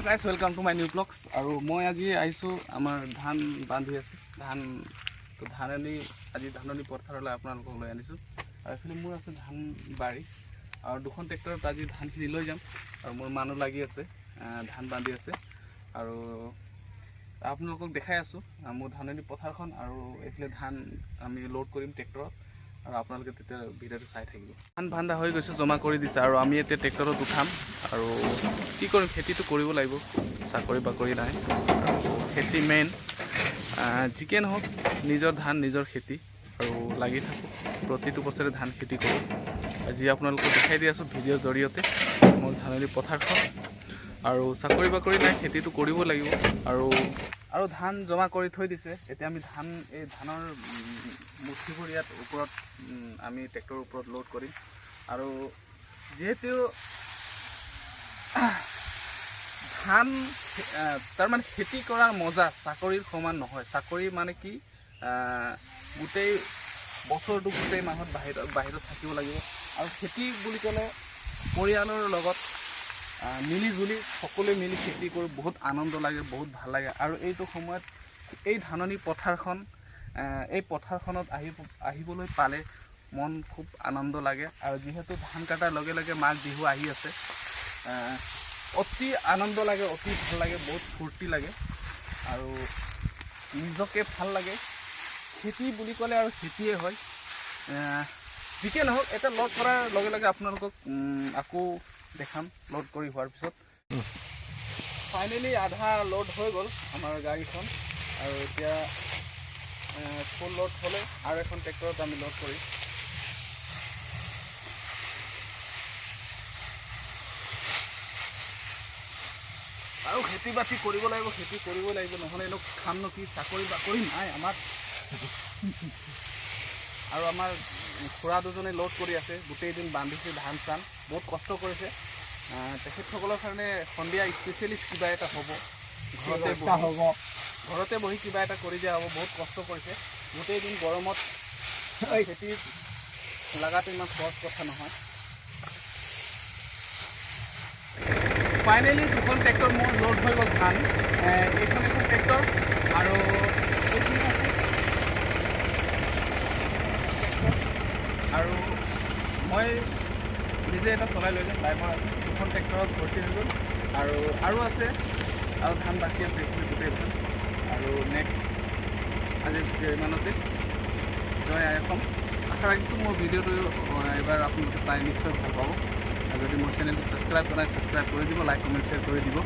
Guys welcome to my new blogs. আৰু মই আজি আহিছোঁ আমাৰ ধান বান্ধি আছে ধাননি আজি ধাননি পথাৰলৈ আপোনালোকক লৈ আনিছোঁ। আৰু এইফালে মোৰ আছে ধান বাৰী আৰু দুখন ট্ৰেক্টৰত আজি ধানখিনি লৈ যাম। আৰু মোৰ মানুহ লাগি আছে, ধান বান্ধি আছে। আৰু আপোনালোকক দেখাই আছোঁ মোৰ ধাননি পথাৰখন। আৰু এইফালে ধান আমি লোড কৰিম ট্ৰেক্টৰত আৰু আপোনালোকে তেতিয়া ভিডিঅ'টো চাই থাকিব। ধান বান্ধা হৈ গৈছে, জমা কৰি দিছে আৰু আমি এতিয়া ট্ৰেক্টৰত উঠাম। আৰু কি কৰিম, খেতিটো কৰিব লাগিব, চাকৰি বাকৰি নাই আৰু খেতি মেইন। যিকে নহওক নিজৰ ধান নিজৰ খেতি আৰু লাগি থাকোঁ, প্ৰতিটো বছৰে ধান খেতি কৰোঁ। আজি আপোনালোকক দেখাই দি আছোঁ ভিডিঅ'ৰ জৰিয়তে মোৰ ধাননি পথাৰখন। আৰু চাকৰি বাকৰি নাই, খেতিটো কৰিব লাগিব। আৰু ধান জমা কৰি থৈ দিছে। এতিয়া আমি এই ধানৰ মুঠিবোৰ ইয়াত ওপৰত আমি ট্ৰেক্টৰৰ ওপৰত লোড কৰিম। আৰু যিহেতু ধান তাৰমানে খেতি কৰাৰ মজা চাকৰিৰ সমান নহয়। চাকৰি মানে কি, গোটেই বছৰটো গোটেই মাহত বাহিৰত থাকিব লাগিব। আৰু খেতি বুলি ক'লে পৰিয়ালৰ লগত মিলি জুলি সকলোৱে মিলি খেতি কৰি বহুত আনন্দ লাগে, বহুত ভাল লাগে। আৰু এইটো সময়ত এই ধাননি পথাৰখন, এই পথাৰখনত আহিবলৈ পালে মন খুব আনন্দ লাগে। আৰু যিহেতু ধান কটাৰ লগে লগে মাঘ বিহু আহি আছে, অতি আনন্দ লাগে, অতি ভাল লাগে, বহুত ফূৰ্তি লাগে আৰু নিজকে ভাল লাগে। খেতি বুলি ক'লে আৰু খেতিয়ে হয়। যিকে নহওক এটা লোড কৰাৰ লগে লগে আপোনালোকক আকৌ দেখাম লোড কৰি হোৱাৰ পিছত। ফাইনেলি আধা লোড হৈ গ'ল আমাৰ গাড়ীখন। আৰু এতিয়া ফুল লোড হ'লে আৰু এখন ট্ৰেক্টৰত আমি লোড কৰিম। আৰু খেতি বাতি কৰিব লাগিব, খেতি কৰিবই লাগিব, নহ'লে এনেও খামনো কি, চাকৰি বাকৰি নাই আমাৰ। আৰু আমাৰ খুৰা দুজনে লোড কৰি আছে, গোটেই দিন বান্ধিছে ধান চান, বহুত কষ্ট কৰিছে। তেখেতসকলৰ কাৰণে সন্ধিয়া স্পেচিয়েলিষ্ট কিবা এটা হ'ব, ঘৰতে বহি কিবা এটা কৰি দিয়া হ'ব। বহুত কষ্ট কৰিছে গোটেই দিন গৰমত। খেতিত লগাটো ইমান সহজ কথা নহয়। ফাইনেলি দুখন ট্ৰেক্টৰ মোৰ লোড হৈ গ'ল ধান। এইখন এখন ট্ৰেক্টৰ আৰু এইখিনি আছে আৰু মই নিজে এটা চলাই লৈ যাম, ড্ৰাইভাৰ আছে। দুখন ট্ৰেক্টৰত ভৰ্তি হৈ গ'ল আৰু আছে আৰু ধান বাকী আছে এইখিনি গোটেই ধান। আৰু নেক্সট আজিৰ ভিডিঅ' ইমানতে। জয় আই অসম। আশা ৰাখিছোঁ মোৰ ভিডিঅ'টো এইবাৰ আপোনালোকে চাই নিশ্চয় ভাল পাব। আৰু যদি মোৰ চেনেলটো ছাবস্ক্ৰাইব কৰা নাই, ছাবস্ক্ৰাইব কৰি দিব, লাইক কমেণ্ট শ্বেয়াৰ কৰি দিব।